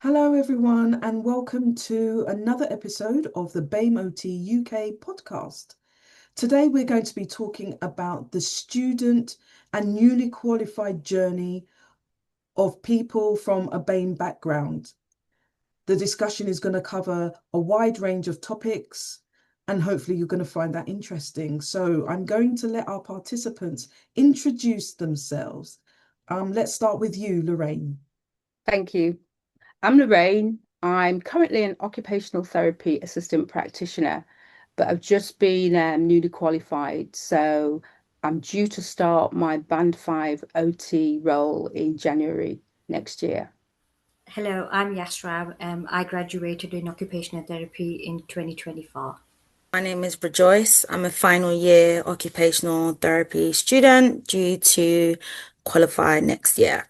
Hello, everyone, and welcome to another episode of the BAME OT UK podcast. Today, we're going to be talking about the student and newly qualified journey of people from a BAME background. The discussion is going to cover a wide range of topics, and hopefully, you're going to find that interesting. So, I'm going to let our participants introduce themselves. Let's start with you, Lorraine. Thank you. I'm Lorraine. I'm currently an occupational therapy assistant practitioner, but I've just been newly qualified. So I'm due to start my Band 5 OT role in January next year. Hello, I'm Yasra. I graduated in occupational therapy in 2024. My name is Rejoice. I'm a final year occupational therapy student due to qualify next year.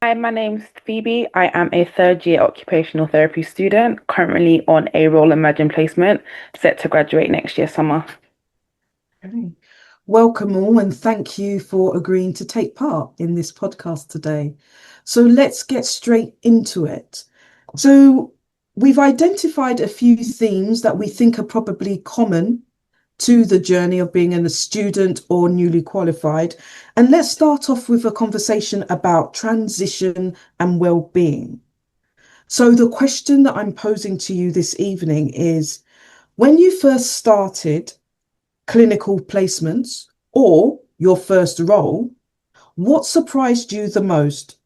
Hi, my name's Phoebe. I am a third year occupational therapy student, currently on a role imagine placement, set to graduate next year summer. Okay. Welcome all, and thank you for agreeing to take part in this podcast today. So let's get straight into it. So we've identified a few themes that we think are probably common to the journey of being a student or newly qualified. And let's start off with a conversation about transition and well-being. So the question that I'm posing to you this evening is, when you first started clinical placements or your first role, what surprised you the most?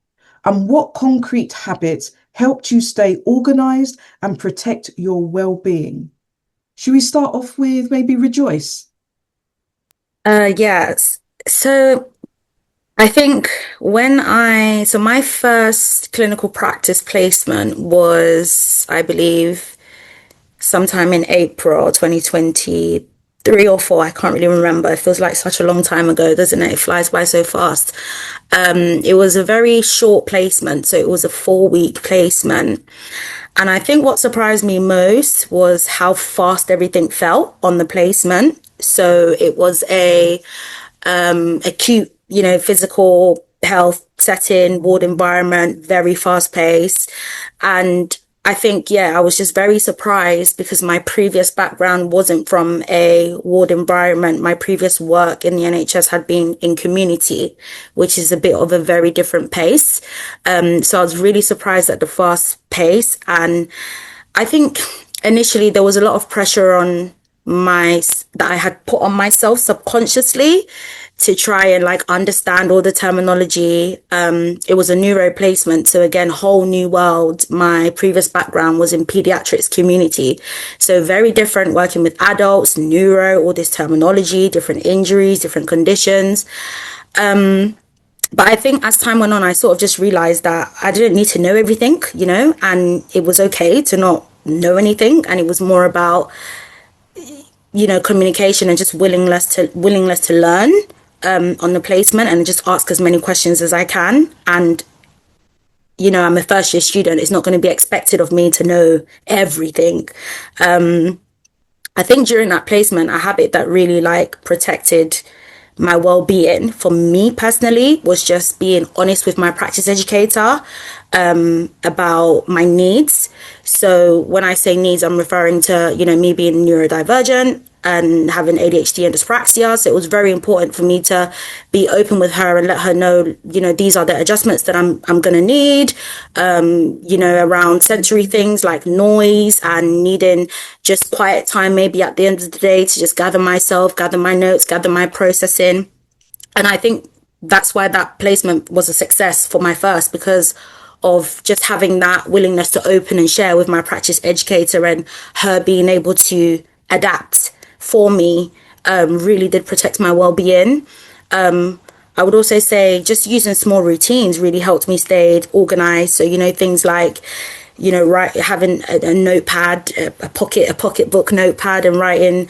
And what concrete habits helped you stay organized and protect your well-being? Should we start off with maybe Rejoice? Yes. So I think my first clinical practice placement was, I believe, sometime in April 2023 or 4. I can't really remember. It feels like such a long time ago, doesn't it? It flies by so fast. It was a very short placement. So it was a 4-week placement. And I think what surprised me most was how fast everything felt on the placement. So it was a acute, physical health setting, ward environment, very fast paced. And I think, I was just very surprised because my previous background wasn't from a ward environment. My previous work in the NHS had been in community, which is a bit of a very different pace. So I was really surprised at the fast pace. And I think initially there was a lot of pressure on that I had put on myself subconsciously to try and understand all the terminology. It was a neuro placement. So again, whole new world. My previous background was in pediatrics community. So very different, working with adults, neuro, all this terminology, different injuries, different conditions. But I think as time went on, I sort of just realized that I didn't need to know everything, and it was okay to not know anything. And it was more about, communication and just willingness to learn on the placement and just ask as many questions as I can. And, I'm a first year student. It's not going to be expected of me to know everything. I think during that placement, a habit that really protected my well-being for me personally was just being honest with my practice educator about my needs. So when I say needs, I'm referring to, me being neurodivergent and having ADHD and dyspraxia. So it was very important for me to be open with her and let her know, these are the adjustments that I'm going to need, around sensory things like noise and needing just quiet time, maybe at the end of the day, to just gather myself, gather my notes, gather my processing. And I think that's why that placement was a success for my first, because of just having that willingness to open and share with my practice educator, and her being able to adapt for me really did protect my well-being. I would also say just using small routines really helped me stay organized. So, things like, having a notepad, a pocketbook notepad, and writing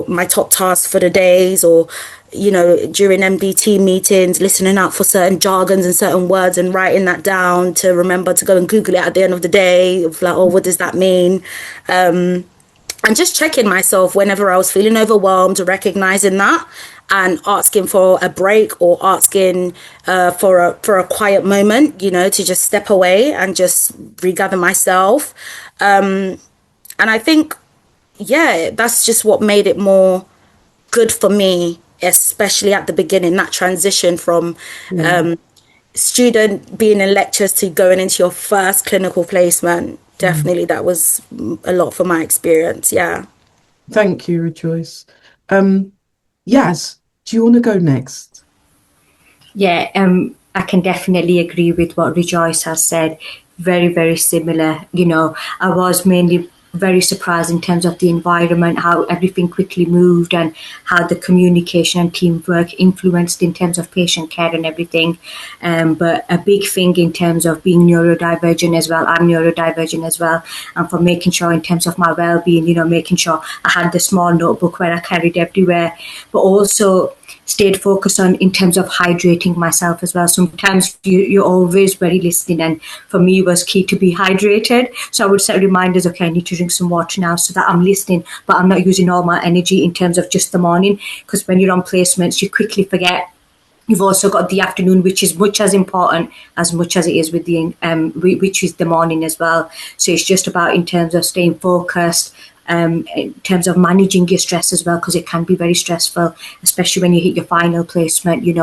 my top tasks for the days, or, during MDT meetings, listening out for certain jargons and certain words and writing that down to remember to go and Google it at the end of the day of what does that mean? And just checking myself whenever I was feeling overwhelmed, recognizing that, and asking for a break or asking for a quiet moment, to just step away and just regather myself. And I think, that's just what made it more good for me, especially at the beginning, that transition from student being in lectures to going into your first clinical placement. Definitely, that was a lot for my experience. Yeah. Thank you, Rejoice. Yas, do you want to go next? Yeah, I can definitely agree with what Rejoice has said. Very, very similar. I was mainly very surprised in terms of the environment, how everything quickly moved and how the communication and teamwork influenced in terms of patient care and everything. But a big thing in terms of being neurodivergent as well, I'm neurodivergent as well, and for making sure in terms of my well-being, making sure I had the small notebook where I carried everywhere, but also stayed focused on in terms of hydrating myself as well. Sometimes you're always very listening, and for me it was key to be hydrated. So I would set reminders, okay, I need to drink some water now, so that I'm listening, but I'm not using all my energy in terms of just the morning, because when you're on placements, you quickly forget. You've also got the afternoon, which is much as important as much as it is with the which is the morning as well. So it's just about in terms of staying focused, in terms of managing your stress as well, because it can be very stressful, especially when you hit your final placement. You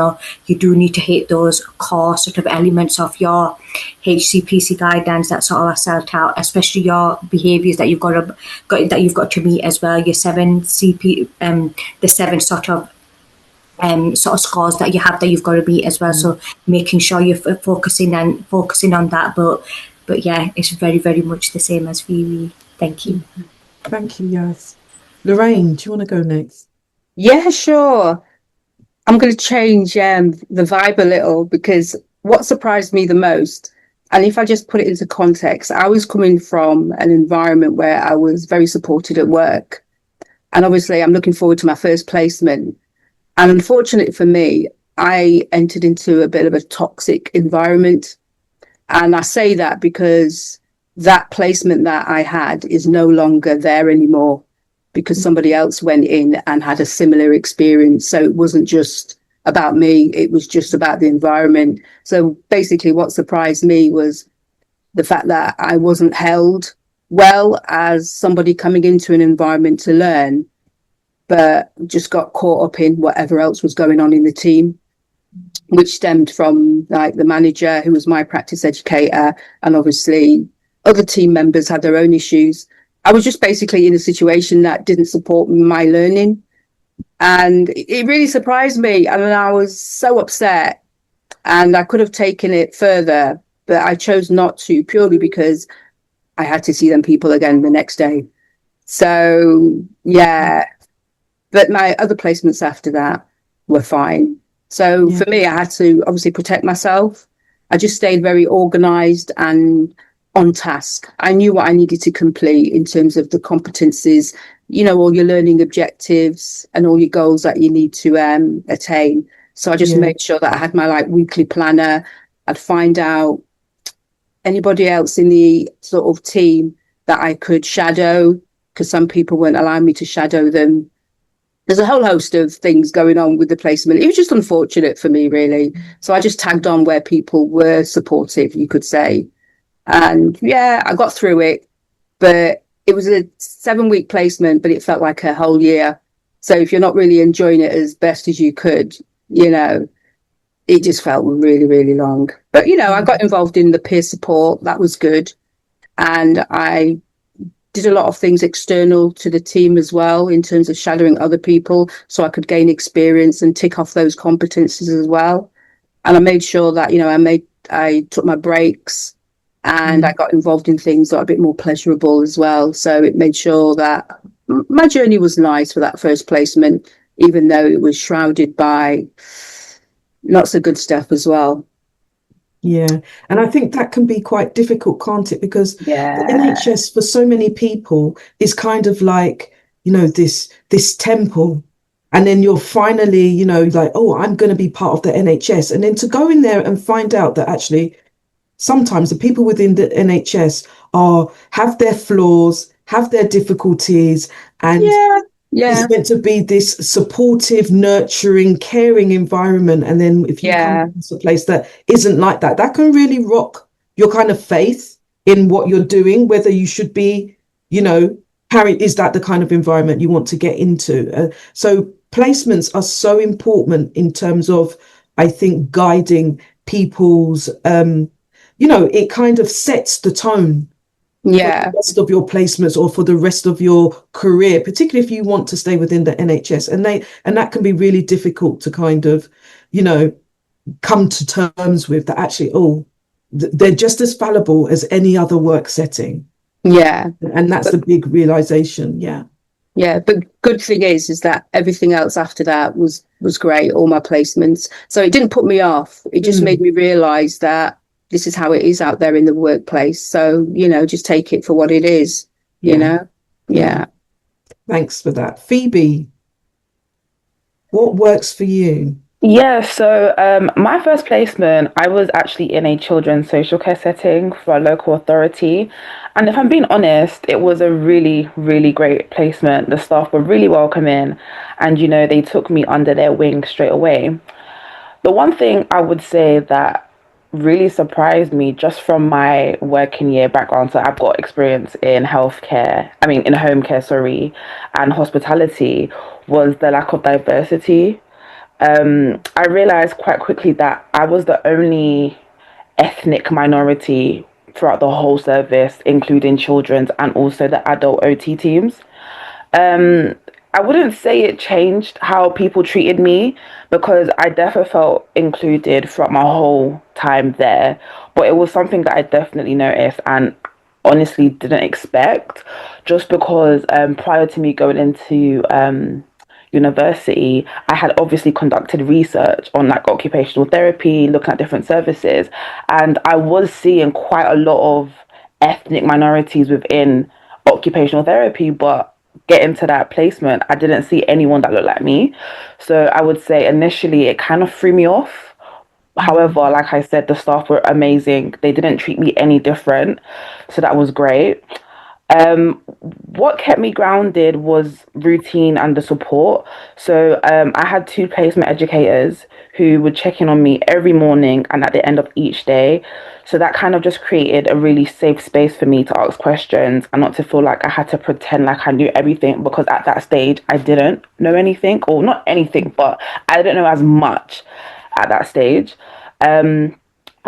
do need to hit those core sort of elements of your HCPC guidelines that sort of are set out, especially your behaviours that you've got to meet as well. Your 7 CP, the 7 sort of scores that you have that you've got to meet as well. So making sure you're focusing on that. But yeah, it's very, very much the same as Phoebe. Thank you. Thank you, Yas. Lorraine, do you want to go next? Yeah, sure. I'm going to change the vibe a little, because what surprised me the most, and if I just put it into context, I was coming from an environment where I was very supported at work. And obviously I'm looking forward to my first placement. And unfortunately for me, I entered into a bit of a toxic environment. And I say that because that placement that I had is no longer there anymore, because somebody else went in and had a similar experience. So it wasn't just about me, it was just about the environment. So basically what surprised me was the fact that I wasn't held well as somebody coming into an environment to learn, but just got caught up in whatever else was going on in the team, which stemmed from like the manager, who was my practice educator, and obviously other team members had their own issues. I was just basically in a situation that didn't support my learning. And it really surprised me. And I was so upset, and I could have taken it further, but I chose not to, purely because I had to see them people again the next day. So, yeah. But my other placements after that were fine. So for me, I had to obviously protect myself. I just stayed very organized and on task. I knew what I needed to complete in terms of the competencies, all your learning objectives and all your goals that you need to attain. So I just made sure that I had my weekly planner. I'd find out anybody else in the sort of team that I could shadow, because some people weren't allowing me to shadow them. There's a whole host of things going on with the placement. It was just unfortunate for me, really. So I just tagged on where people were supportive, you could say. And yeah, I got through it. But it was a 7-week placement, but it felt like a whole year. So if you're not really enjoying it as best as you could, it just felt really, really long. But, I got involved in the peer support. That was good. And I did a lot of things external to the team as well, in terms of shadowing other people, so I could gain experience and tick off those competencies as well. And I made sure that, I took my breaks, and I got involved in things that are a bit more pleasurable as well. So it made sure that my journey was nice for that first placement, even though it was shrouded by not so good stuff as well. Yeah, and I think that can be quite difficult, can't it? Because the NHS for so many people is kind of like, this temple. And then you're finally, like, oh, I'm going to be part of the NHS. And then to go in there and find out that actually sometimes the people within the NHS have their flaws, have their difficulties, and Yeah. It's meant to be this supportive, nurturing, caring environment. And then if you come Yeah. to a place that isn't like that, that can really rock your kind of faith in what you're doing, whether you should be, you know, is that the kind of environment you want to get into? So placements are so important in terms of, I think, guiding people's, it kind of sets the tone for the Yeah. rest of your placements or for the rest of your career, particularly if you want to stay within the NHS. And that can be really difficult to kind of, come to terms with, that actually, they're just as fallible as any other work setting. Yeah. And that's the big realization. Yeah. Yeah, but good thing is that everything else after that was great, all my placements. So it didn't put me off. It just made me realize that this is how it is out there in the workplace. So, just take it for what it is, Yeah. Yeah. Thanks for that. Phoebe, what works for you? Yeah, so my first placement, I was actually in a children's social care setting for a local authority. And if I'm being honest, it was a really, really great placement. The staff were really welcoming and, they took me under their wing straight away. The one thing I would say that really surprised me just from my working year background, so I've got experience in in home care, sorry, and hospitality, was the lack of diversity. I realized quite quickly that I was the only ethnic minority throughout the whole service, including children's and also the adult OT teams. I wouldn't say it changed how people treated me because I definitely felt included throughout my whole time there, but it was something that I definitely noticed and honestly didn't expect just because prior to me going into university, I had obviously conducted research on like occupational therapy, looking at different services, and I was seeing quite a lot of ethnic minorities within occupational therapy, but getting to that placement, I didn't see anyone that looked like me. So I would say initially it kind of threw me off. However, like I said, the staff were amazing. They didn't treat me any different. So that was great. What kept me grounded was routine and the support. So I had two placement educators who would check in on me every morning and at the end of each day. So that kind of just created a really safe space for me to ask questions and not to feel like I had to pretend like I knew everything, because at that stage I didn't know anything, or not anything, but I didn't know as much at that stage. I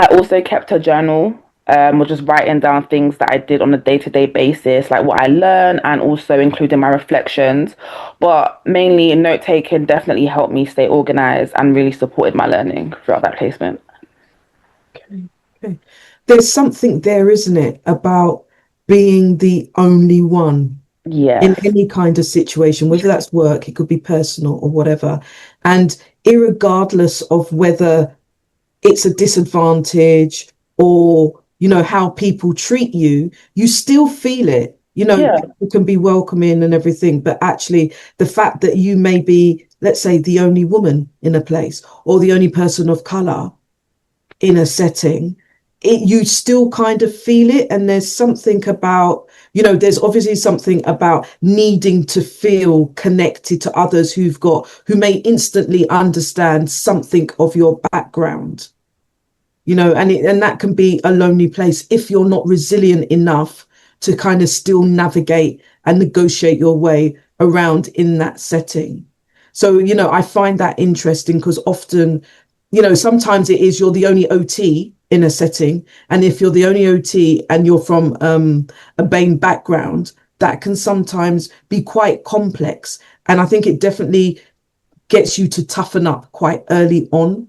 also kept a journal, was just writing down things that I did on a day-to-day basis, like what I learned, and also including my reflections. But mainly note taking definitely helped me stay organized and really supported my learning throughout that placement. Okay. There's something there, isn't it, about being the only one in Yes. any kind of situation, whether that's work, it could be personal or whatever. And irregardless of whether it's a disadvantage or, how people treat you, you still feel it. Yeah. People can be welcoming and everything, but actually the fact that you may be, let's say, the only woman in a place or the only person of color in a setting, you still kind of feel it. And there's something about, there's obviously something about needing to feel connected to others who may instantly understand something of your background, and that can be a lonely place if you're not resilient enough to kind of still navigate and negotiate your way around in that setting. So, I find that interesting because often, sometimes it is you're the only OT in a setting. And if you're the only OT and you're from a BAME background, that can sometimes be quite complex. And I think it definitely gets you to toughen up quite early on.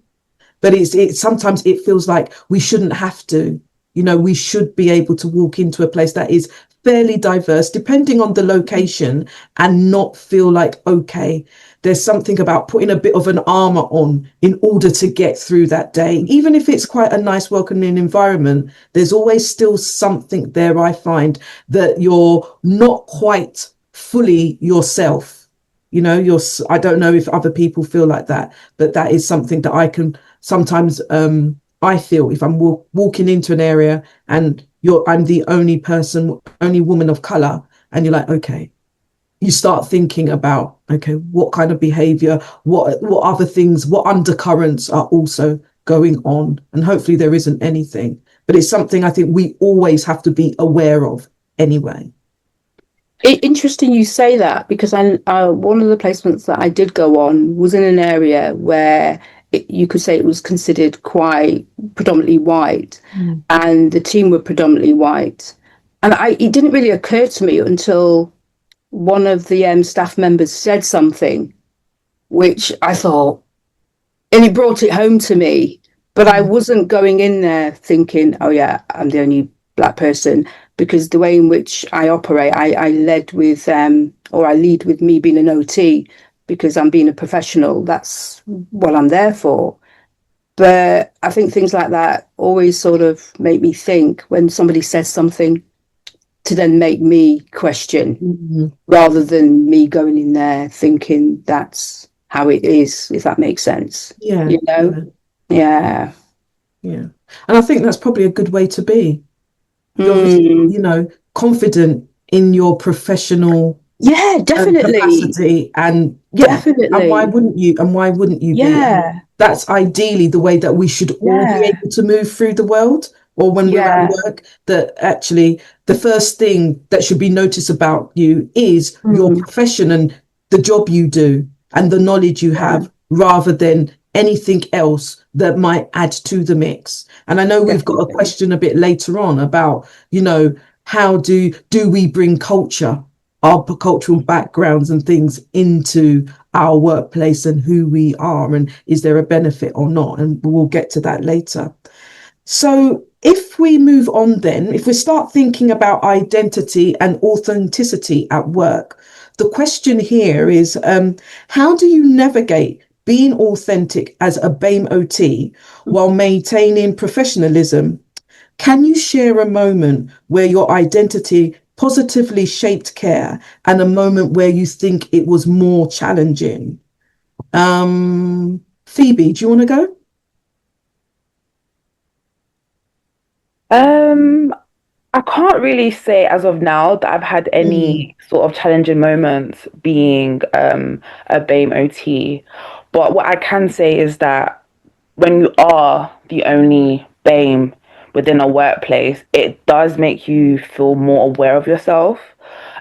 But it's sometimes it feels like we shouldn't have to. We should be able to walk into a place that is fairly diverse, depending on the location, and not feel like, okay, there's something about putting a bit of an armor on in order to get through that day. Even if it's quite a nice, welcoming environment, there's always still something there, I find, that you're not quite fully yourself. I don't know if other people feel like that, but that is something that I can sometimes, I feel if I'm walking into an area and I'm the only woman of color, and you're like, okay, you start thinking about, okay, what kind of behavior, what other things, what undercurrents are also going on, and hopefully there isn't anything, but it's something I think we always have to be aware of anyway. Interesting you say that, because one of the placements that I did go on was in an area where you could say it was considered quite predominantly white, and the team were predominantly white. And it didn't really occur to me until one of the staff members said something, which I thought, and it brought it home to me. But I wasn't going in there thinking, oh yeah, I'm the only Black person, because the way in which I operate, I lead with, or I lead with me being an OT, because I'm being a professional. That's what I'm there for. But I think things like that always sort of make me think when somebody says something, to then make me question, rather than me going in there thinking that's how it is, if that makes sense. Yeah. You know? Yeah. And I think that's probably a good way to be. You're obviously, you know, confident in your professional definitely capacity, and definitely. And why wouldn't you? Be? That's ideally the way that we should all be able to move through the world, or when we're at work, that actually the first thing that should be noticed about you is your profession and the job you do and the knowledge you have, rather than anything else that might add to the mix. And I know we've got a question a bit later on about, you know, how do we bring culture, our cultural backgrounds and things into our workplace and who we are, and is there a benefit or not? And we'll get to that later. So if we move on then, if we start thinking about identity and authenticity at work, the question here is, how do you navigate being authentic as a BAME OT while maintaining professionalism? Can you share a moment where your identity positively shaped care and a moment where you think it was more challenging? Phoebe, do you want to go? I can't really say as of now that I've had any sort of challenging moments being a BAME OT. But what I can say is that when you are the only BAME within a workplace, it does make you feel more aware of yourself.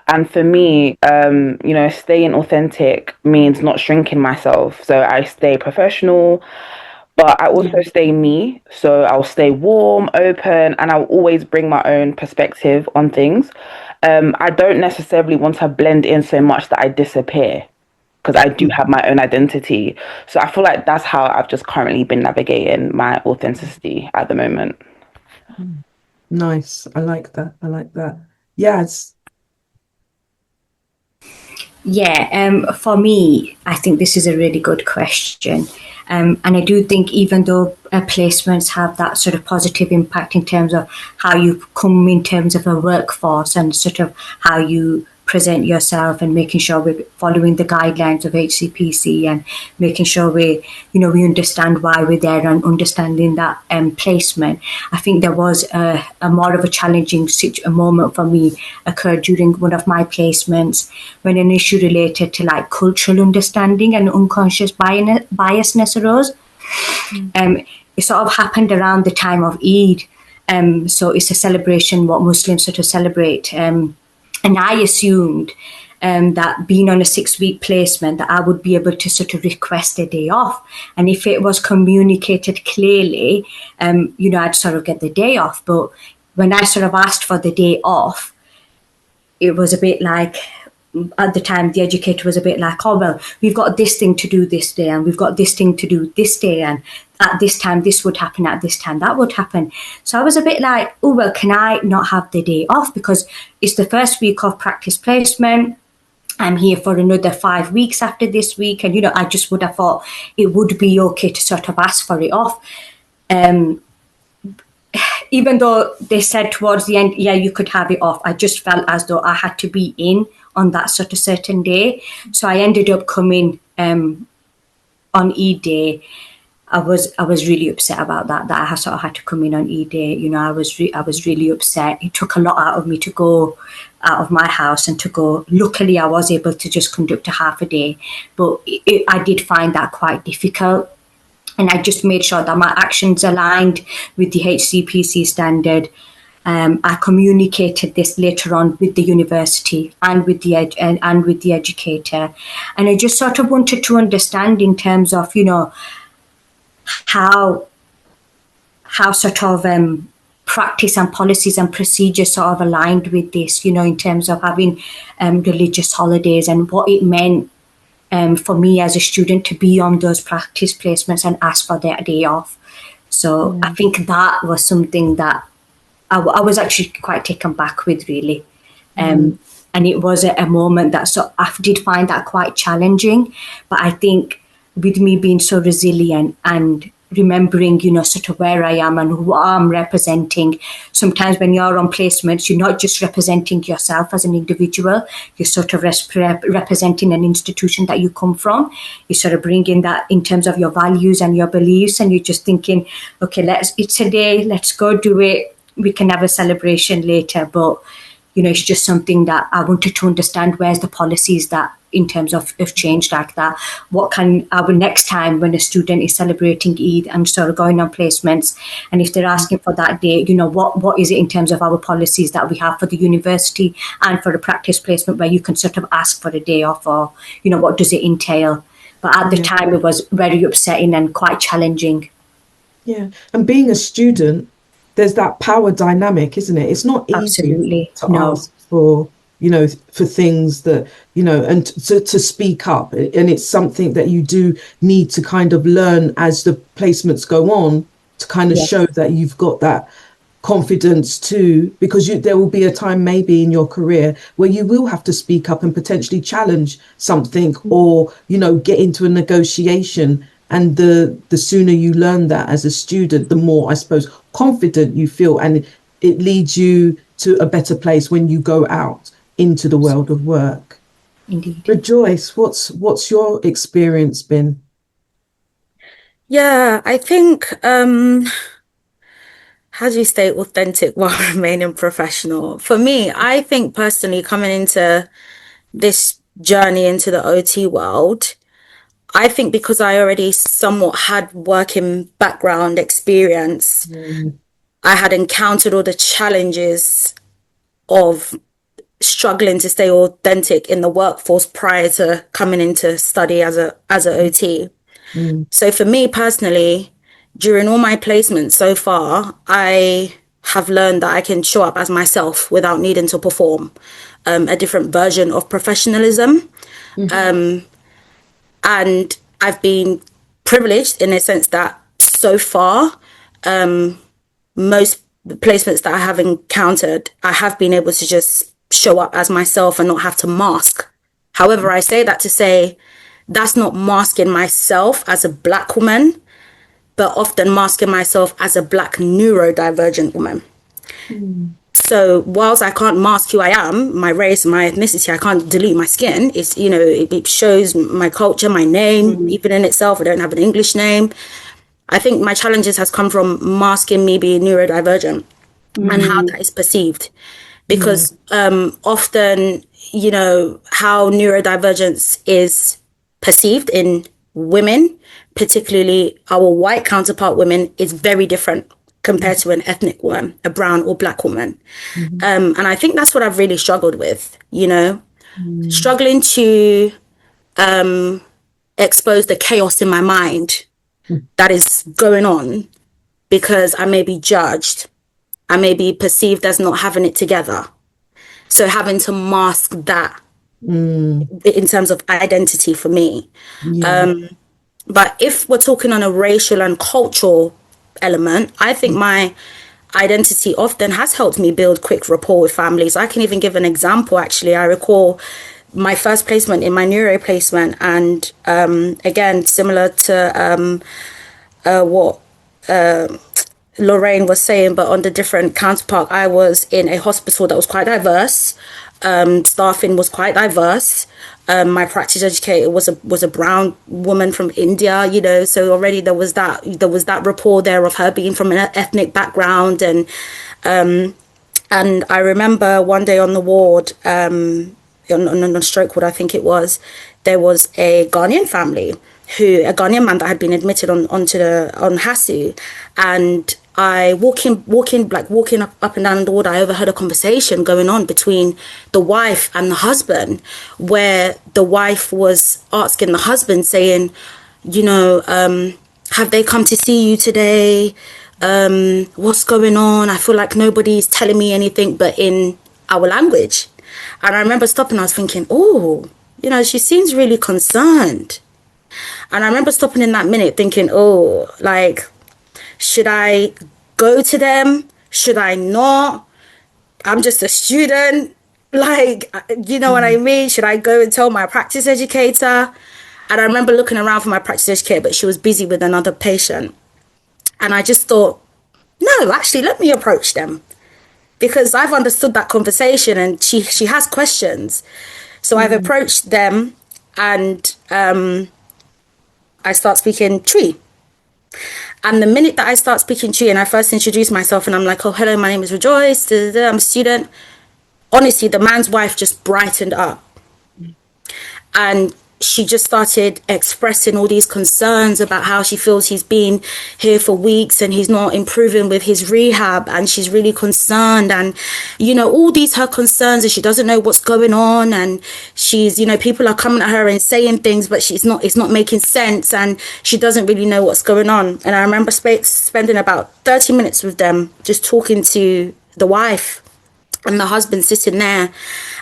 And for me, you know, staying authentic means not shrinking myself. So I stay professional, but I also stay me. So I'll stay warm, open, and I'll always bring my own perspective on things. I don't necessarily want to blend in so much that I disappear, because I do have my own identity. So I feel like that's how I've just currently been navigating my authenticity at the moment. Nice. I like that. Yes. For me, I think this is a really good question. And I do think even though placements have that sort of positive impact in terms of how you come in terms of a workforce and sort of how you present yourself and making sure we're following the guidelines of HCPC and making sure we understand why we're there and understanding that placement. I think there was a more of a challenging moment for me occurred during one of my placements when an issue related to like cultural understanding and unconscious biasness arose. It sort of happened around the time of Eid. So it's a celebration what Muslims sort of celebrate. And I assumed that being on a 6-week placement that I would be able to sort of request a day off. And if it was communicated clearly, I'd sort of get the day off. But when I sort of asked for the day off, it was a bit like, at the time, the educator was a bit like, oh, well, we've got this thing to do this day and we've got this thing to do this day. And at this time, this would happen, at this time, that would happen. So I was a bit like, oh, well, can I not have the day off? Because it's the first week of practice placement. I'm here for another 5 weeks after this week. And, I just would have thought it would be okay to sort of ask for it off. Even though they said towards the end, yeah, you could have it off, I just felt as though I had to be in on that sort of certain day. So I ended up coming on Eid day. I was really upset about that I sort of had to come in on E-Day. You know, I was really upset. It took a lot out of me to go out of my house and to go. Luckily, I was able to just conduct a half a day, but I did find that quite difficult. And I just made sure that my actions aligned with the HCPC standard. I communicated this later on with the university and with the and with the educator, and I just sort of wanted to understand in terms of, you know, how sort of practice and policies and procedures sort of aligned with this, you know, in terms of having religious holidays and what it meant for me as a student to be on those practice placements and ask for their day off. So I think that was something that I was actually quite taken back with, really. And it was a moment that I did find that quite challenging. But I think with me being so resilient and remembering, you know, sort of where I am and who I'm representing, sometimes when you're on placements, you're not just representing yourself as an individual, you're sort of representing an institution that you come from. You sort of bring in that in terms of your values and your beliefs, and you're just thinking, okay, it's a day, let's go do it. We can have a celebration later, but, you know, it's just something that I wanted to understand. Where's the policies that in terms of change like that? What can our next time when a student is celebrating Eid and sort of going on placements, and if they're asking for that day, you know, what is it in terms of our policies that we have for the university and for the practice placement where you can sort of ask for a day off, or, you know, what does it entail? But at the time it was very upsetting and quite challenging. Yeah, and being a student, there's that power dynamic, isn't it? It's not easy to ask for, you know, for things that, you know, and to speak up. And it's something that you do need to kind of learn as the placements go on, to kind of show that you've got that confidence too, because there will be a time maybe in your career where you will have to speak up and potentially challenge something, or, you know, get into a negotiation. And the sooner you learn that as a student, the more, I suppose, confident you feel, and it leads you to a better place when you go out into the world of work. Indeed. Rejoice, what's your experience been? Yeah, I think, how do you stay authentic while remaining professional? For me, I think personally, coming into this journey into the OT world, I think because I already somewhat had working background experience, I had encountered all the challenges of struggling to stay authentic in the workforce prior to coming into study as a OT. So for me personally, during all my placements so far, I have learned that I can show up as myself without needing to perform a different version of professionalism. And I've been privileged in a sense that so far, most placements that I have encountered, I have been able to just show up as myself and not have to mask. However, I say that to say that's not masking myself as a Black woman, but often masking myself as a Black neurodivergent woman. So whilst I can't mask who I am, my race, my ethnicity, I can't dilute my skin. It's, you know, it shows my culture, my name, even in itself. I don't have an English name. I think my challenges has come from masking me being neurodivergent and how that is perceived. Because often, you know, how neurodivergence is perceived in women, particularly our white counterpart women, is very different compared to an ethnic woman, a brown or Black woman. And I think that's what I've really struggled with, you know, struggling to expose the chaos in my mind that is going on because I may be judged. I may be perceived as not having it together. So having to mask that in terms of identity for me. But if we're talking on a racial and cultural element, I think my identity often has helped me build quick rapport with families. I can even give an example, actually. I recall my first placement in my neuro placement, and again, similar to what Lorraine was saying, but on the different counterpart, I was in a hospital that was quite diverse. Staffing was quite diverse. My practice educator was a brown woman from India, you know, so already there was that rapport there of her being from an ethnic background. And I remember one day on the ward, on a stroke ward, I think it was, there was a Ghanaian family, a Ghanaian man that had been admitted on HASU, and I walking up and down the ward, I overheard a conversation going on between the wife and the husband, where the wife was asking the husband, saying, you know, have they come to see you today? What's going on? I feel like nobody's telling me anything but in our language. And I remember stopping, I was thinking, oh, you know, she seems really concerned. And I remember stopping in that minute thinking, oh, like, should I go to them? Should I not? I'm just a student. Like, you know what I mean? Should I go and tell my practice educator? And I remember looking around for my practice educator, but she was busy with another patient. And I just thought, no, actually, let me approach them, because I've understood that conversation and she has questions. So I've approached them, and I start speaking Twi. And the minute that I start speaking Twi and I first introduce myself and I'm like, oh, hello, my name is Rejoice, I'm a student. Honestly, the man's wife just brightened up. And she just started expressing all these concerns about how she feels he's been here for weeks and he's not improving with his rehab, and she's really concerned, and you know, all these her concerns, and she doesn't know what's going on, and she's, you know, people are coming at her and saying things, but it's not making sense, and she doesn't really know what's going on. And I remember spending about 30 minutes with them, just talking to the wife and the husband sitting there,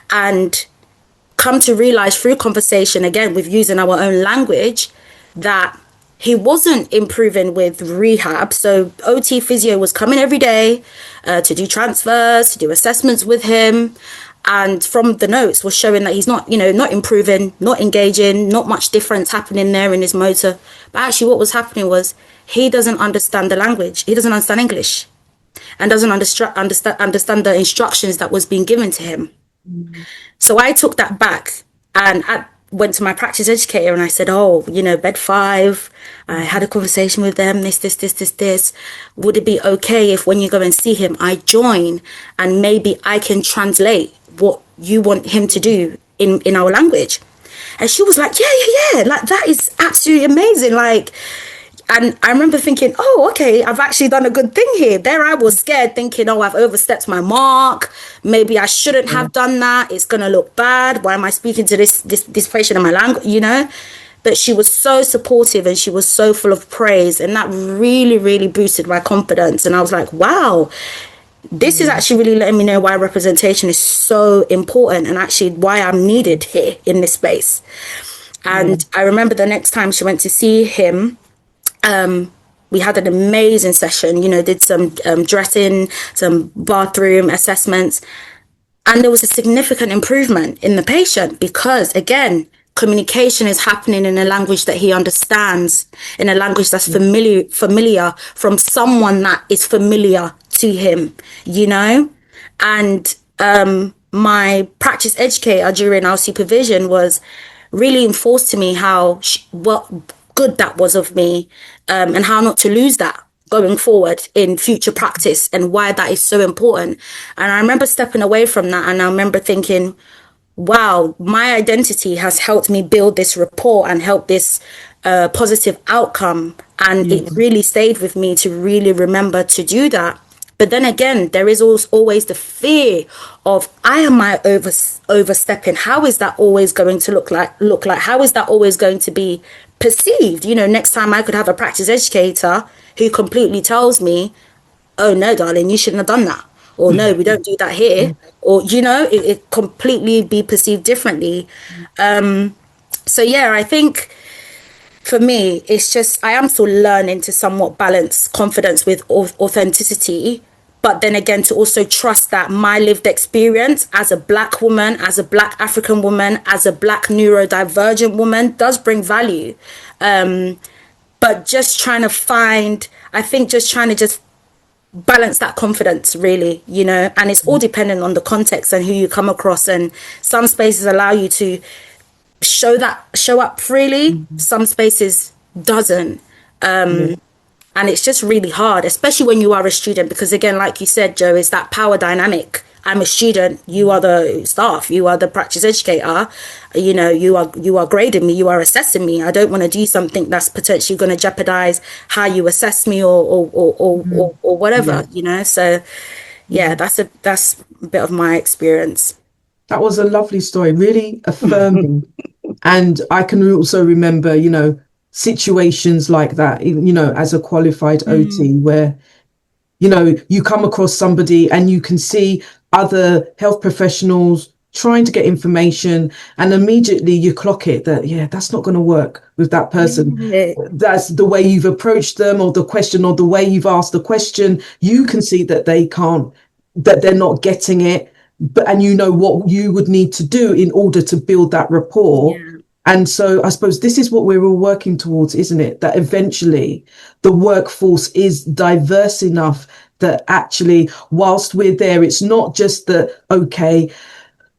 and come to realize through conversation, again with using our own language, that he wasn't improving with rehab. So OT physio was coming every day to do transfers, to do assessments with him, and from the notes was showing that he's not, you know, not improving, not engaging, not much difference happening there in his motor. But actually what was happening was he doesn't understand the language, he doesn't understand English, and doesn't understand the instructions that was being given to him. So I took that back and I went to my practice educator and I said, oh, you know, bed 5, I had a conversation with them, this. Would it be okay if when you go and see him, I join and maybe I can translate what you want him to do in our language? And she was like, yeah. Like, that is absolutely amazing. Like, and I remember thinking, oh, okay, I've actually done a good thing here. There I was scared, thinking, oh, I've overstepped my mark. Maybe I shouldn't have done that. It's going to look bad. Why am I speaking to this patient in my language, you know? But she was so supportive and she was so full of praise. And that really, really boosted my confidence. And I was like, wow, this is actually really letting me know why representation is so important and actually why I'm needed here in this space. And I remember the next time she went to see him, we had an amazing session, you know, did some dressing, some bathroom assessments, and there was a significant improvement in the patient because, again, communication is happening in a language that he understands, in a language that's familiar from someone that is familiar to him, you know. And my practice educator during our supervision was really enforced to me how good that was of me, and how not to lose that going forward in future practice, and why that is so important. And I remember stepping away from that, and I remember thinking, wow, my identity has helped me build this rapport and help this positive outcome, and it really stayed with me to really remember to do that. But then again, there is always the fear of, am I overstepping? How is that always going to look like? How is that always going to be perceived? You know, next time I could have a practice educator who completely tells me, oh no, darling, you shouldn't have done that. Or no, we don't do that here. Or, you know, it completely be perceived differently. So yeah, I think for me, it's just, I am still learning to somewhat balance confidence with authenticity. But then again, to also trust that my lived experience as a Black woman, as a Black African woman, as a Black neurodivergent woman does bring value. But just trying to balance that confidence, really, you know. And it's all dependent on the context and who you come across, and some spaces allow you to show up freely, some spaces doesn't. And it's just really hard, especially when you are a student, because again, like you said, Joe, it's that power dynamic. I'm a student, you are the staff, you are the practice educator, you know, you are grading me, you are assessing me. I don't want to do something that's potentially going to jeopardize how you assess me or whatever, you know. So yeah, that's a bit of my experience. That was a lovely story, really affirming. And I can also remember, you know, situations like that, you know, as a qualified OT, where, you know, you come across somebody and you can see other health professionals trying to get information, and immediately you clock it that, yeah, that's not going to work with that person. That's the way you've approached them, or the question, or the way you've asked the question. You can see that they're not getting it, and you know what you would need to do in order to build that rapport. And so I suppose this is what we're all working towards, isn't it? That eventually the workforce is diverse enough that actually, whilst we're there, it's not just that, okay,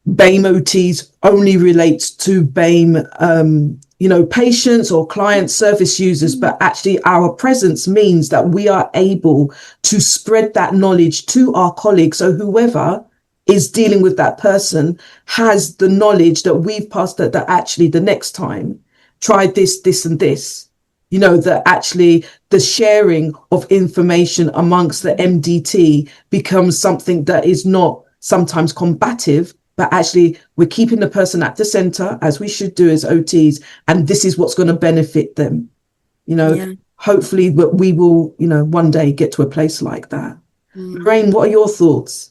BAME OTs only relates to BAME, you know, patients or client service users, but actually our presence means that we are able to spread that knowledge to our colleagues. So whoever is dealing with that person has the knowledge that we've passed, that actually the next time try this and this, you know, that actually the sharing of information amongst the MDT becomes something that is not sometimes combative, but actually we're keeping the person at the center, as we should do as OTs, and this is what's going to benefit them, you know. Hopefully we will, you know, one day get to a place like that. Lorraine, what are your thoughts?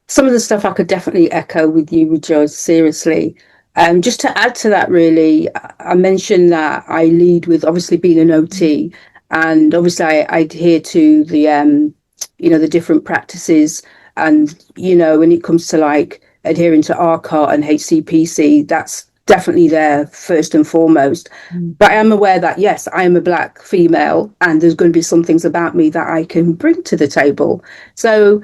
Some of the stuff I could definitely echo with you, Rejoice, seriously. Just to add to that, really, I mentioned that I lead with obviously being an OT, and obviously I adhere to the, you know, the different practices. And, you know, when it comes to like adhering to RCART and HCPC, that's definitely there first and foremost. But I am aware that, yes, I am a Black female, and there's going to be some things about me that I can bring to the table. So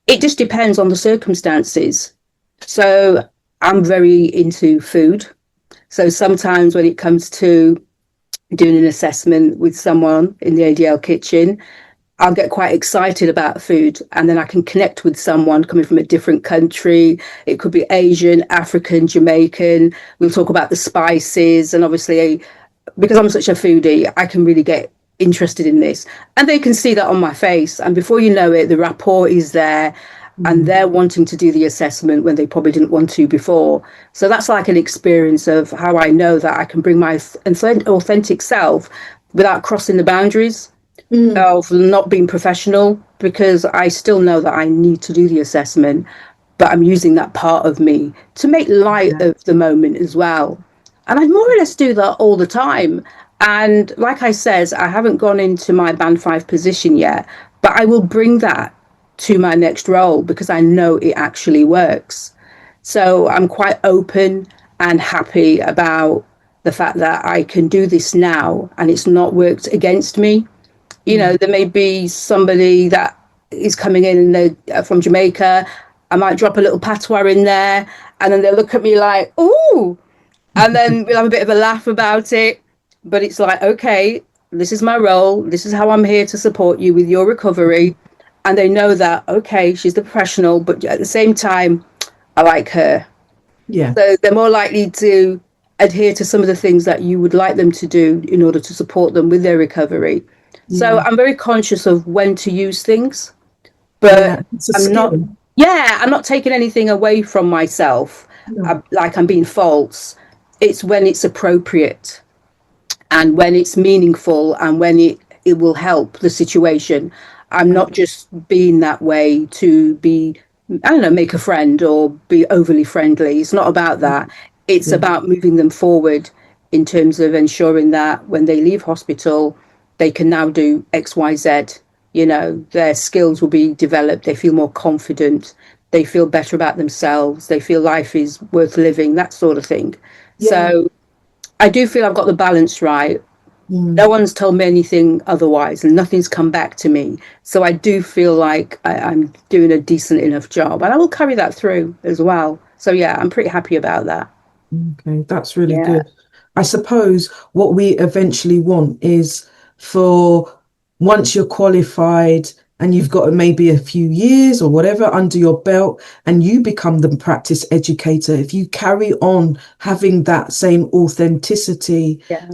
it just depends on the circumstances. So I'm very into food. So sometimes when it comes to doing an assessment with someone in the ADL kitchen, I'll get quite excited about food, and then I can connect with someone coming from a different country. It could be Asian, African, Jamaican. We'll talk about the spices, and obviously because I'm such a foodie, I can really get interested in this, and they can see that on my face, and before you know it, the rapport is there, and they're wanting to do the assessment when they probably didn't want to before. So that's like an experience of how I know that I can bring my authentic self without crossing the boundaries of not being professional, because I still know that I need to do the assessment, but I'm using that part of me to make light of the moment as well. And I more or less do that all the time. And like I says, I haven't gone into my band 5 position yet, but I will bring that to my next role because I know it actually works. So I'm quite open and happy about the fact that I can do this now and it's not worked against me. You know, there may be somebody that is coming in from Jamaica. I might drop a little patois in there, and then they'll look at me like, ooh, and then we'll have a bit of a laugh about it. But it's like, okay, this is my role. This is how I'm here to support you with your recovery. And they know that, okay, she's the professional, but at the same time, I like her. Yeah. So they're more likely to adhere to some of the things that you would like them to do in order to support them with their recovery. So I'm very conscious of when to use things, but I'm not taking anything away from myself, like I'm being false. It's when it's appropriate and when it's meaningful and when it will help the situation. I'm not just being that way to be, I don't know, make a friend or be overly friendly. It's not about that. It's about moving them forward in terms of ensuring that when they leave hospital, they can now do X, Y, Z. You know, their skills will be developed. They feel more confident. They feel better about themselves. They feel life is worth living, that sort of thing. Yeah. So I do feel I've got the balance right, No one's told me anything otherwise, and nothing's come back to me. So I do feel like I'm doing a decent enough job, and I will carry that through as well. So yeah, I'm pretty happy about that. Okay, that's really Yeah. good. I suppose what we eventually want is for once you're qualified and you've got maybe a few years or whatever under your belt and you become the practice educator, if you carry on having that same authenticity Yeah.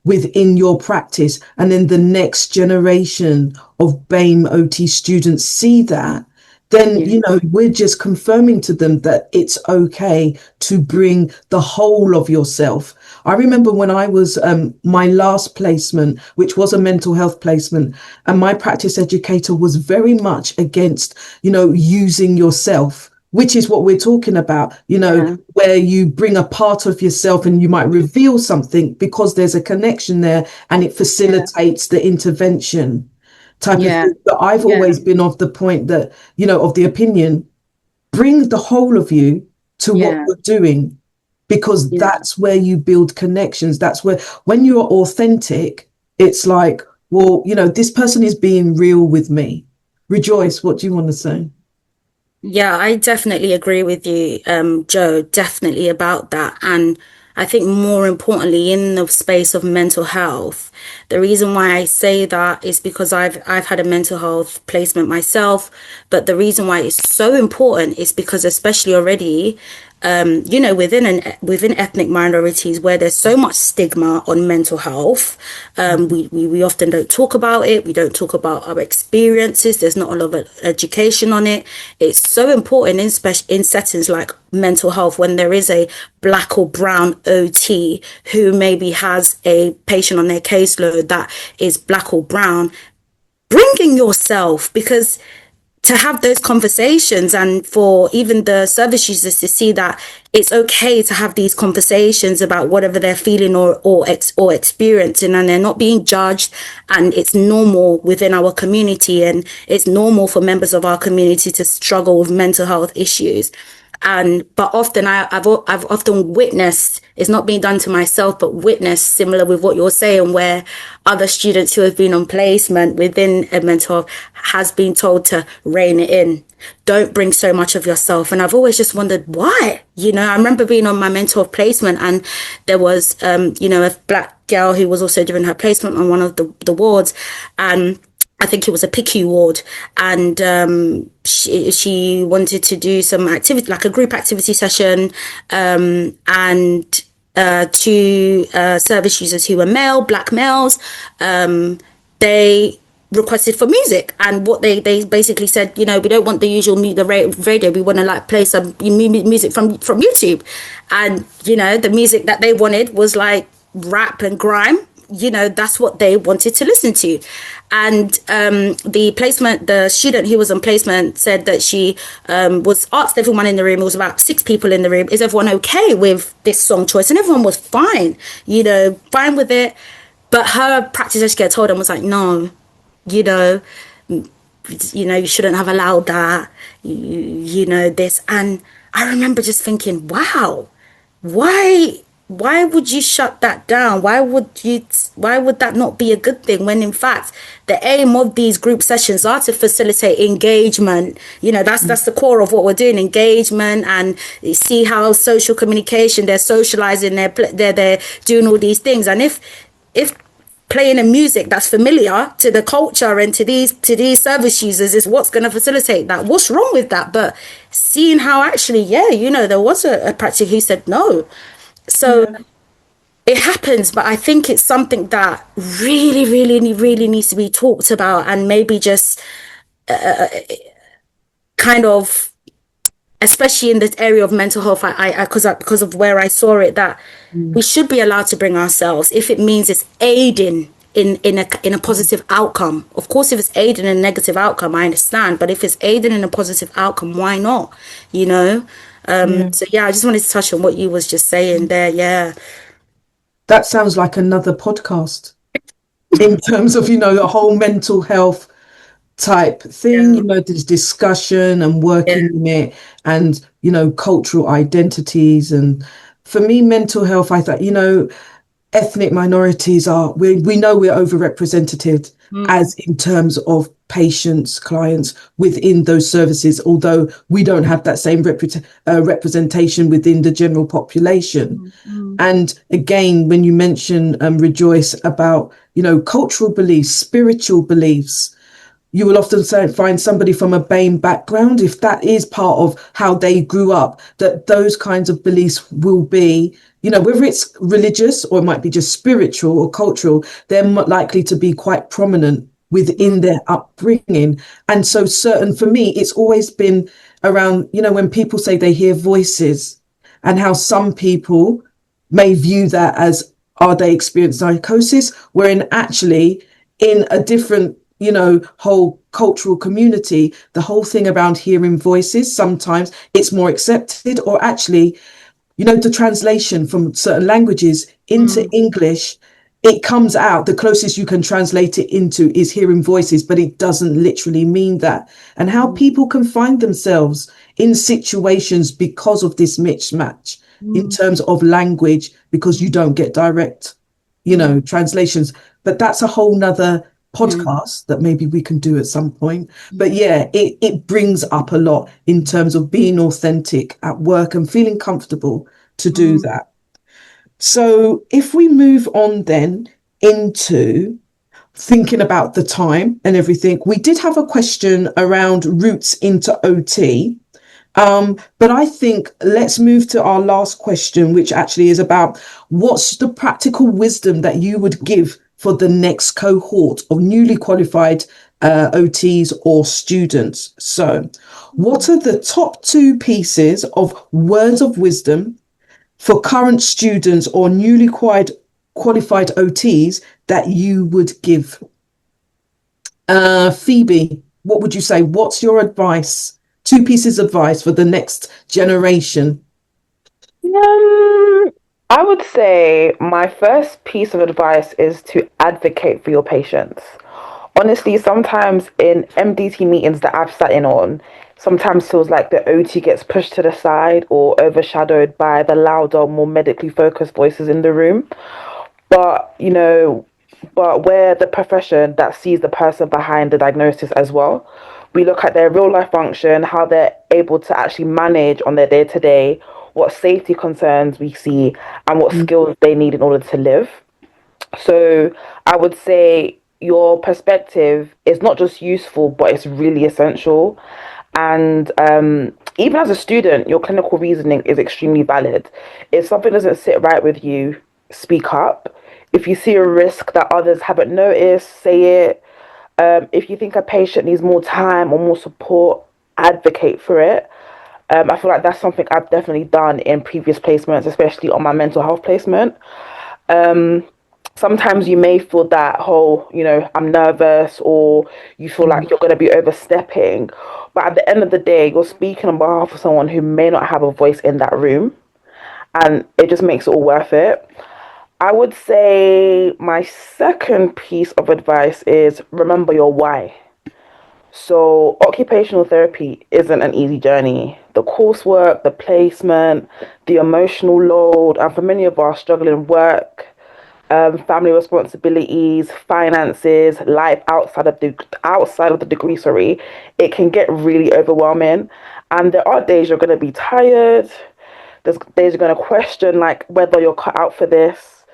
within your practice, and then the next generation of BAME OT students see that, then, Yeah. we're just confirming to them that it's okay to bring the whole of yourself. I remember when I was my last placement, which was a mental health placement, and my practice educator was very much against, using yourself, which is what we're talking about, Yeah. where you bring a part of yourself and you might reveal something because there's a connection there and it facilitates the intervention type of Yeah. thing. But I've Yeah. always been of the point that, of the opinion, bring the whole of you to what Yeah. you're doing, because Yeah. that's where you build connections. That's where, when you're authentic, it's like, well, this person is being real with me. Rejoice, what do you want to say? Yeah, I definitely agree with you, Joe, definitely about that. And I think more importantly, in the space of mental health, the reason why I say that is because I've had a mental health placement myself, but the reason why it's so important is because especially already within ethnic minorities where there's so much stigma on mental health, we often don't talk about it. We don't talk about our experiences. There's not a lot of education on it. It's so important in settings like mental health when there is a black or brown OT who maybe has a patient on their caseload that is black or brown. Bringing yourself, because to have those conversations and for even the service users to see that it's okay to have these conversations about whatever they're feeling or experiencing, and they're not being judged, and it's normal within our community, and it's normal for members of our community to struggle with mental health issues. But often I've often witnessed, it's not being done to myself, but witnessed similar with what you're saying, where other students who have been on placement within a mental health has been told to rein it in. Don't bring so much of yourself. And I've always just wondered why. I remember being on my mental health placement, and there was, a black girl who was also doing her placement on one of the wards, and I think it was a PICU ward, and she wanted to do some activity, like a group activity session, and two service users who were black males, they requested for music, and what they basically said, we don't want the usual the radio, we want to play some music from YouTube, and the music that they wanted was like rap and grime. That's what they wanted to listen to. And the student who was on placement said that she was asked everyone in the room, it was about 6 people in the room, is everyone okay with this song choice? And everyone was fine, fine with it. But her practice educator told them, was like, no, you shouldn't have allowed that, this. And I remember just thinking, wow, why would you shut that down? Why would that not be a good thing, when in fact the aim of these group sessions are to facilitate engagement? That's the core of what we're doing, engagement, and see how social communication, they're socializing, they're doing all these things. And if playing a music that's familiar to the culture and to these service users is what's going to facilitate that, what's wrong with that? But seeing how actually, there was a practitioner who said no. So it happens, but I think it's something that really, really, really needs to be talked about, and maybe just kind of, especially in this area of mental health, because of where I saw it, that we should be allowed to bring ourselves if it means it's aiding in a positive outcome. Of course, if it's aiding in a negative outcome, I understand, but if it's aiding in a positive outcome, why not? So I just wanted to touch on what you was just saying there. Yeah, that sounds like another podcast in terms of the whole mental health type thing. This discussion and working in it, and cultural identities. And for me, mental health, I thought ethnic minorities are, we know we're overrepresented as in terms of patients, clients within those services, although we don't have that same representation within the general population. And again, when you mention, Rejoice, about, cultural beliefs, spiritual beliefs, you will often find somebody from a BAME background, if that is part of how they grew up, that those kinds of beliefs will be, whether it's religious or it might be just spiritual or cultural, they're likely to be quite prominent within their upbringing. And so for me, it's always been around, when people say they hear voices, and how some people may view that as, are they experiencing psychosis, wherein actually in a different whole cultural community, the whole thing around hearing voices, sometimes it's more accepted, or actually, the translation from certain languages into English, it comes out, the closest you can translate it into is hearing voices, but it doesn't literally mean that. And how people can find themselves in situations because of this mismatch in terms of language, because you don't get direct, translations. But that's a whole nother podcast that maybe we can do at some point. But yeah, it brings up a lot in terms of being authentic at work and feeling comfortable to do that. So if we move on then into thinking about the time and everything, we did have a question around routes into OT. But I think let's move to our last question, which actually is about what's the practical wisdom that you would give for the next cohort of newly qualified OTs or students. So what are the top 2 pieces of words of wisdom for current students or newly qualified OTs that you would give? Phoebe, what would you say? What's your advice? 2 pieces of advice for the next generation. I would say my first piece of advice is to advocate for your patients. Honestly, sometimes in MDT meetings that I've sat in on, sometimes feels like the OT gets pushed to the side or overshadowed by the louder, more medically focused voices in the room. But, we're the profession that sees the person behind the diagnosis as well. We look at their real life function, how they're able to actually manage on their day to day, what safety concerns we see, and what skills they need in order to live. So I would say your perspective is not just useful, but it's really essential. And even as a student, your clinical reasoning is extremely valid. If something doesn't sit right with you, speak up. If you see a risk that others haven't noticed, say it. If you think a patient needs more time or more support, advocate for it. I feel like that's something I've definitely done in previous placements, especially on my mental health placement. Sometimes you may feel that whole, I'm nervous, or you feel like you're going to be overstepping. But at the end of the day, you're speaking on behalf of someone who may not have a voice in that room. And it just makes it all worth it. I would say my second piece of advice is remember your why. So occupational therapy isn't an easy journey. The coursework, the placement, the emotional load, and for many of us struggling work, family responsibilities, finances, life outside of the degree, it can get really overwhelming. And there are days you're going to be tired. There's days you're going to question like whether you're cut out for this.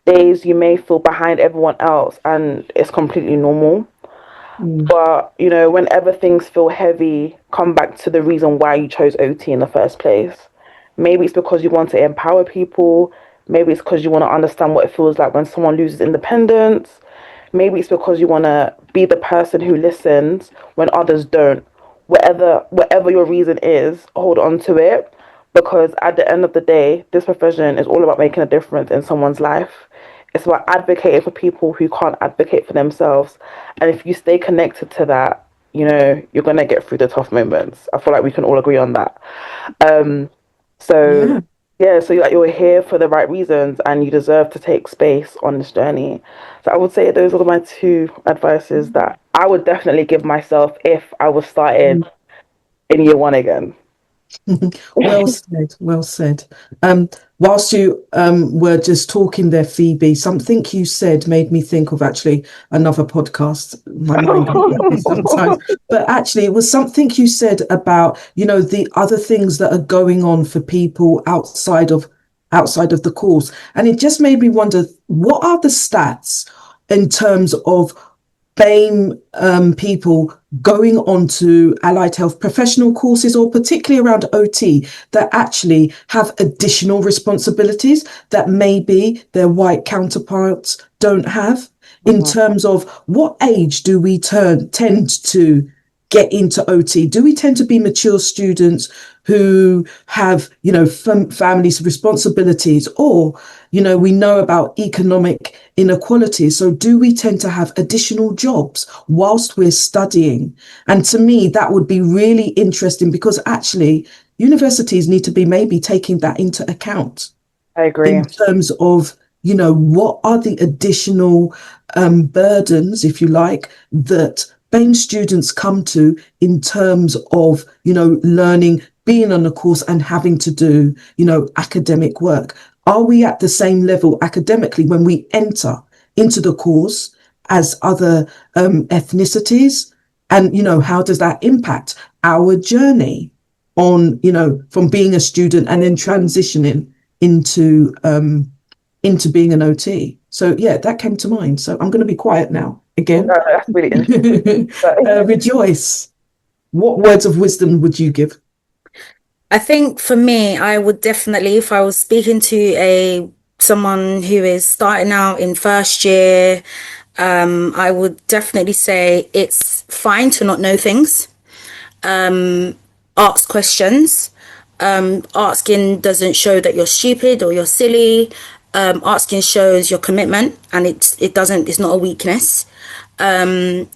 Days you may feel behind everyone else, and it's completely normal. But, whenever things feel heavy, come back to the reason why you chose OT in the first place. Maybe it's because you want to empower people. Maybe it's because you want to understand what it feels like when someone loses independence. Maybe it's because you want to be the person who listens when others don't. Whatever your reason is, hold on to it. Because at the end of the day, this profession is all about making a difference in someone's life. It's about advocating for people who can't advocate for themselves. And if you stay connected to that, you're going to get through the tough moments. I feel like we can all agree on that. So you're here for the right reasons, and you deserve to take space on this journey. So I would say those are my 2 advices that I would definitely give myself if I was starting in year 1 again. Well said, well said. Whilst you were just talking there, Phoebe, something you said made me think of actually another podcast. My mind goes like this sometimes, but actually it was something you said about, you know, the other things that are going on for people outside of the course. And it just made me wonder, what are the stats in terms of BAME people going on to allied health professional courses, or particularly around OT, that actually have additional responsibilities that maybe their white counterparts don't have, in terms of what age do we tend to get into OT? Do we tend to be mature students who have, you know, families responsibilities, or, you know, we know about economic inequality. So do we tend to have additional jobs whilst we're studying? And to me, that would be really interesting, because actually universities need to be maybe taking that into account. I agree. In terms of, you know, what are the additional burdens, if you like, that BAME students come to in terms of, you know, learning, being on the course and having to do, you know, academic work. Are we at the same level academically when we enter into the course as other ethnicities? And, you know, how does that impact our journey on, you know, from being a student and then transitioning into being an OT? So, yeah, that came to mind. So I'm going to be quiet now again. No, that's really interesting. Rejoice, what words of wisdom would you give? I think for me, I would definitely, if I was speaking to someone who is starting out in first year, I would definitely say it's fine to not know things. Ask questions. Asking doesn't show that you're stupid or you're silly. Asking shows your commitment, and it's not a weakness. I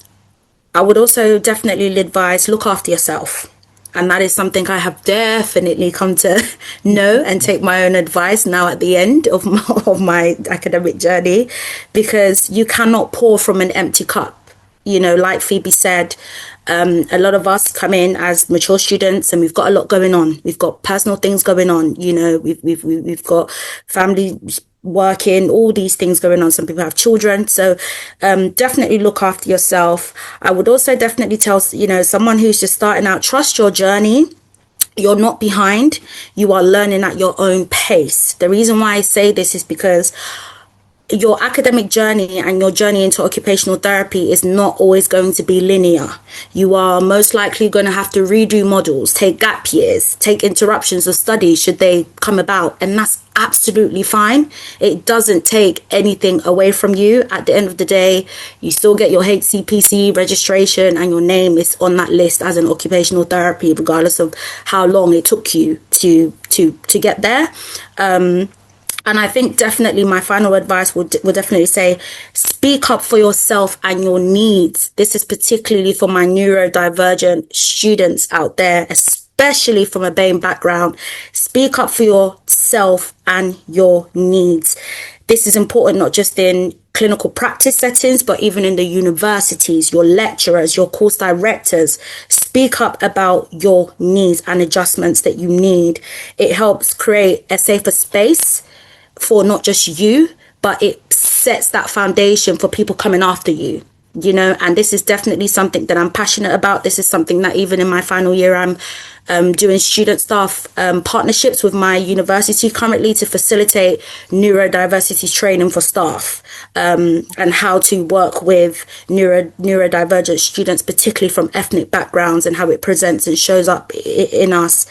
would also definitely advise, look after yourself. And that is something I have definitely come to know and take my own advice now at the end of my academic journey, because you cannot pour from an empty cup. You know, like Phoebe said, a lot of us come in as mature students and we've got a lot going on. We've got personal things going on. You know, we've got family working, all these things going on. Some people have children. So definitely look after yourself. I would also definitely tell, you know, someone who's just starting out, trust your journey. You're not behind. You are learning at your own pace. The reason why I say this is because your academic journey and your journey into occupational therapy is not always going to be linear. You are most likely going to have to redo modules, take gap years, take interruptions of study should they come about, and that's absolutely fine. It doesn't take anything away from you. At the end of the day, you still get your HCPC registration and your name is on that list as an occupational therapy, regardless of how long it took you to get there. And I think definitely my final advice would definitely say, speak up for yourself and your needs. This is particularly for my neurodivergent students out there, especially from a BAME background. Speak up for yourself and your needs. This is important not just in clinical practice settings, but even in the universities, your lecturers, your course directors. Speak up about your needs and adjustments that you need. It helps create a safer space for not just you, but it sets that foundation for people coming after you, you know. And this is definitely something that I'm passionate about. This is something that even in my final year, I'm doing student staff partnerships with my university currently to facilitate neurodiversity training for staff, and how to work with neurodivergent students, particularly from ethnic backgrounds, and how it presents and shows up in us.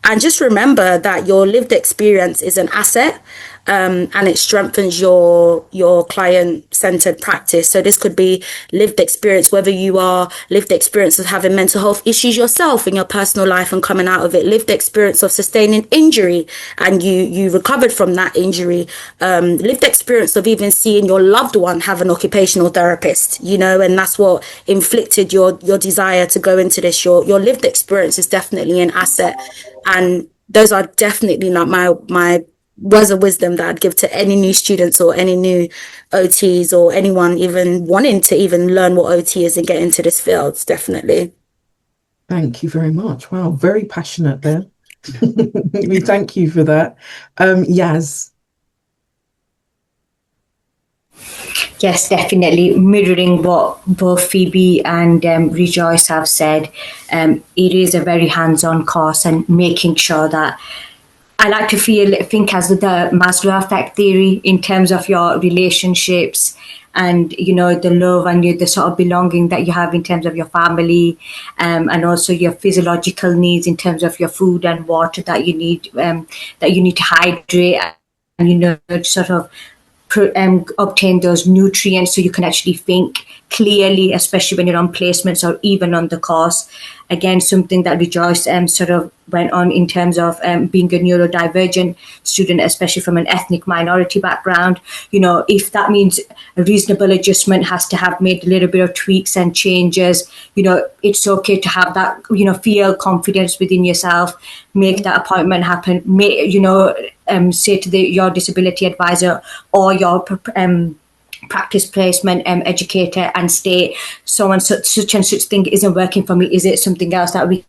And just remember that your lived experience is an asset. And it strengthens your client-centered practice. So this could be lived experience, whether you are lived experience of having mental health issues yourself in your personal life and coming out of it, lived experience of sustaining injury and you recovered from that injury, lived experience of even seeing your loved one have an occupational therapist, you know, and that's what inflicted your desire to go into this. Your lived experience is definitely an asset, and those are definitely not my words of wisdom that I'd give to any new students or any new OTs or anyone even wanting to even learn what OT is and get into this field, definitely. Thank you very much. Wow, very passionate there. We thank you for that. Yaz. Yes, definitely mirroring what both Phoebe and Rejoice have said. It is a very hands-on course, and making sure that I like to think as the Maslow effect theory in terms of your relationships and the love and the sort of belonging that you have in terms of your family, and also your physiological needs in terms of your food and water that you need to hydrate and sort of obtain those nutrients so you can actually think clearly, especially when you're on placements or even on the course. Again, something that Rejoice sort of went on in terms of being a neurodivergent student, especially from an ethnic minority background. If that means a reasonable adjustment has to have made a little bit of tweaks and changes, it's okay to have that, feel confidence within yourself, make that appointment happen, say to your disability advisor or your practice placement educator and state so and such and such thing isn't working for me. Is it something else that we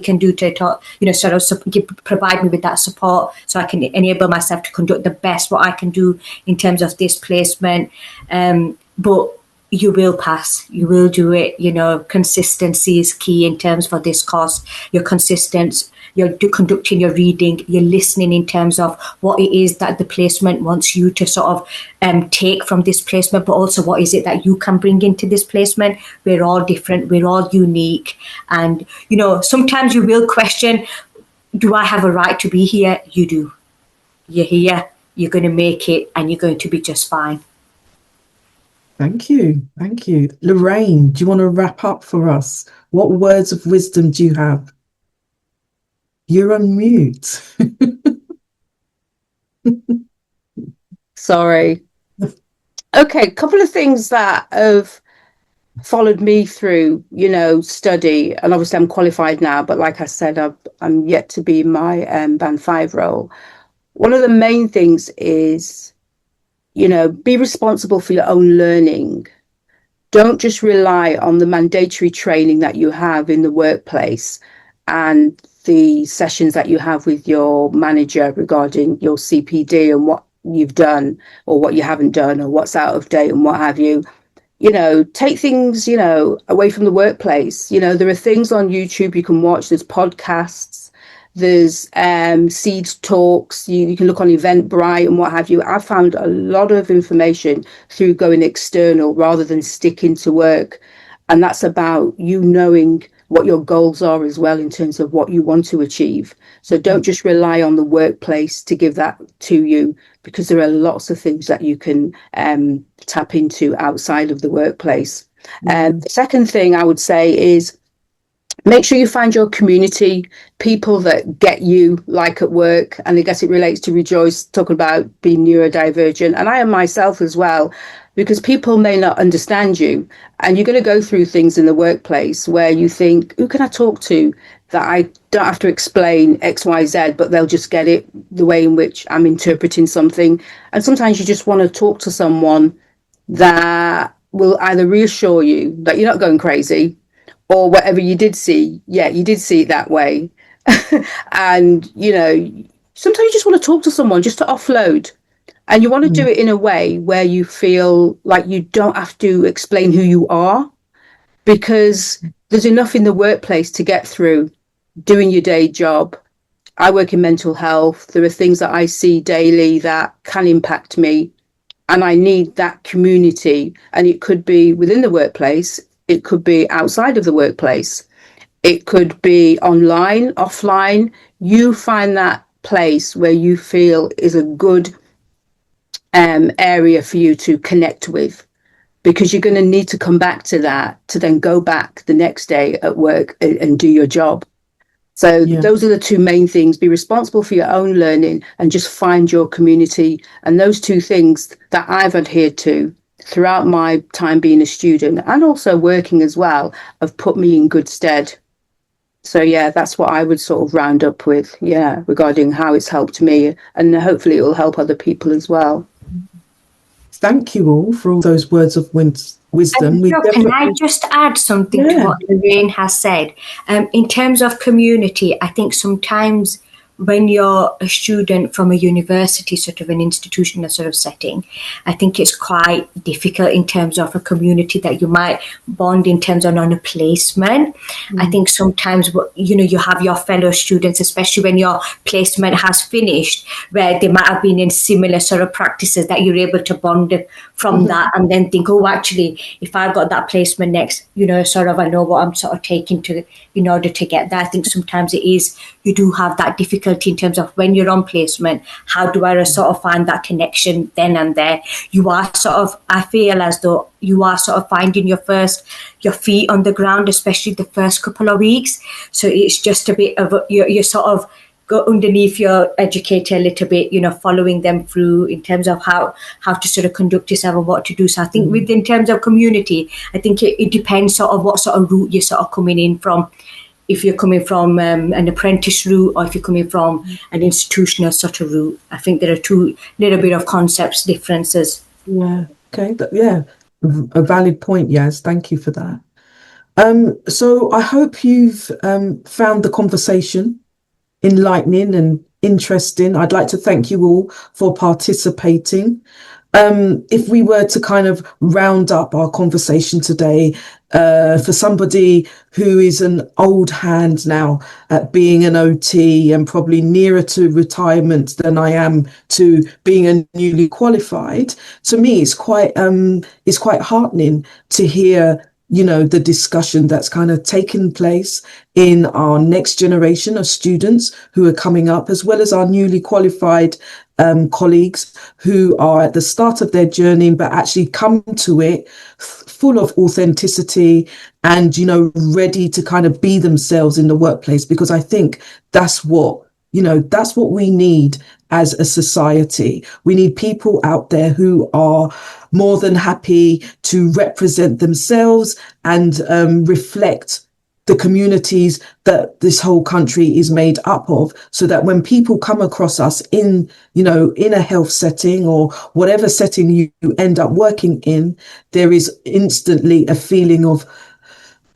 can do to talk, sort of provide me with that support so I can enable myself to conduct the best what I can do in terms of this placement. But you will pass, you will do it. Consistency is key in terms for this course. You're consistent, you're conducting your reading, you're listening in terms of what it is that the placement wants you to sort of take from this placement, but also what is it that you can bring into this placement. We're all different, we're all unique. And, sometimes you will question, do I have a right to be here? You do. You're here, you're going to make it, and you're going to be just fine. Thank you. Thank you. Lorraine, do you want to wrap up for us? What words of wisdom do you have? You're on mute. Sorry. Okay, a couple of things that have followed me through, study. And obviously I'm qualified now, but like I said, I'm yet to be in my Band 5 role. One of the main things is, be responsible for your own learning. Don't just rely on the mandatory training that you have in the workplace and the sessions that you have with your manager regarding your CPD and what you've done or what you haven't done or what's out of date and what have you. Take things, away from the workplace. There are things on YouTube you can watch. There's podcasts. There's Seeds Talks. You can look on Eventbrite and what have you. I found a lot of information through going external rather than sticking to work. And that's about you knowing what your goals are as well in terms of what you want to achieve. So don't just rely on the workplace to give that to you, because there are lots of things that you can tap into outside of the workplace. The second thing I would say is make sure you find your community, people that get you, like at work. And I guess it relates to Rejoice talking about being neurodivergent. And I am myself as well, because people may not understand you. And you're going to go through things in the workplace where you think, who can I talk to that I don't have to explain X, Y, Z, but they'll just get it the way in which I'm interpreting something. And sometimes you just want to talk to someone that will either reassure you that you're not going crazy, or whatever you did see, you did see it that way. And, sometimes you just want to talk to someone just to offload. And you want to do it in a way where you feel like you don't have to explain who you are, because there's enough in the workplace to get through doing your day job. I work in mental health. There are things that I see daily that can impact me, and I need that community. And it could be within the workplace. It could be outside of the workplace. It could be online, offline. You find that place where you feel is a good area for you to connect with, because you're going to need to come back to that to then go back the next day at work and do your job. So those are the two main things. Be responsible for your own learning and just find your community. And those two things that I've adhered to throughout my time being a student and also working as well have put me in good stead. So that's what I would sort of round up with, regarding how it's helped me, and hopefully it will help other people as well. thank you all for all those words of wisdom. We Can I just add something to what Lorraine has said? In terms of community, I think sometimes when you're a student from a university, sort of an institutional sort of setting, I think it's quite difficult in terms of a community that you might bond in terms of on a placement. I think sometimes, you have your fellow students, especially when your placement has finished, where they might have been in similar sort of practices, that you're able to bond from that and then think, oh, actually, if I've got that placement next, sort of I know what I'm sort of taking to in order to get that. I think sometimes you do have that difficulty in terms of when you're on placement, how do I sort of find that connection then and there? You are sort of, I feel as though you are sort of finding your feet on the ground, especially the first couple of weeks. So it's just a bit of, you're sort of go underneath your educator a little bit, following them through in terms of how to sort of conduct yourself and what to do. So I think in terms of community, I think it depends sort of what sort of route you're sort of coming in from. If you're coming from an apprentice route, or if you're coming from an institutional sort of route. I think there are two little bit of concepts differences. Yeah. Okay. A valid point. Yes. Thank you for that. So I hope you've found the conversation enlightening and interesting. I'd like to thank you all for participating. If we were to kind of round up our conversation today, for somebody who is an old hand now at being an OT and probably nearer to retirement than I am to being a newly qualified, to me it's quite heartening to hear the discussion that's kind of taken place in our next generation of students who are coming up, as well as our newly qualified colleagues who are at the start of their journey, but actually come to it full of authenticity and, ready to kind of be themselves in the workplace, because I think that's what we need as a society. We need people out there who are more than happy to represent themselves and reflect the communities that this whole country is made up of, so that when people come across us in a health setting or whatever setting you end up working in, there is instantly a feeling of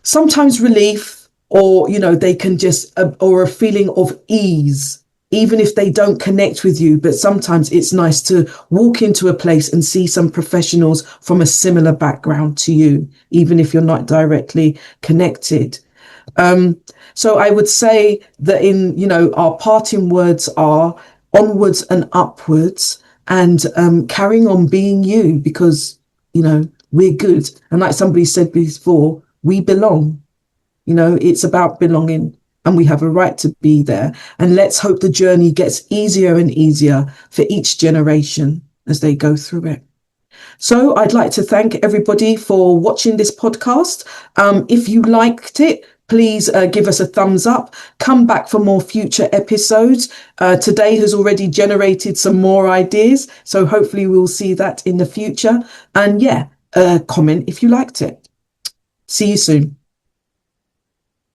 sometimes relief, or, they can just, or a feeling of ease, even if they don't connect with you. But sometimes it's nice to walk into a place and see some professionals from a similar background to you, even if you're not directly connected. So I would say that our parting words are onwards and upwards, and carrying on being you, because, we're good. And like somebody said before, we belong. It's about belonging, and we have a right to be there. And let's hope the journey gets easier and easier for each generation as they go through it. So I'd like to thank everybody for watching this podcast. If you liked it, please give us a thumbs up. Come back for more future episodes. Today has already generated some more ideas, so hopefully we'll see that in the future. And comment if you liked it. See you soon.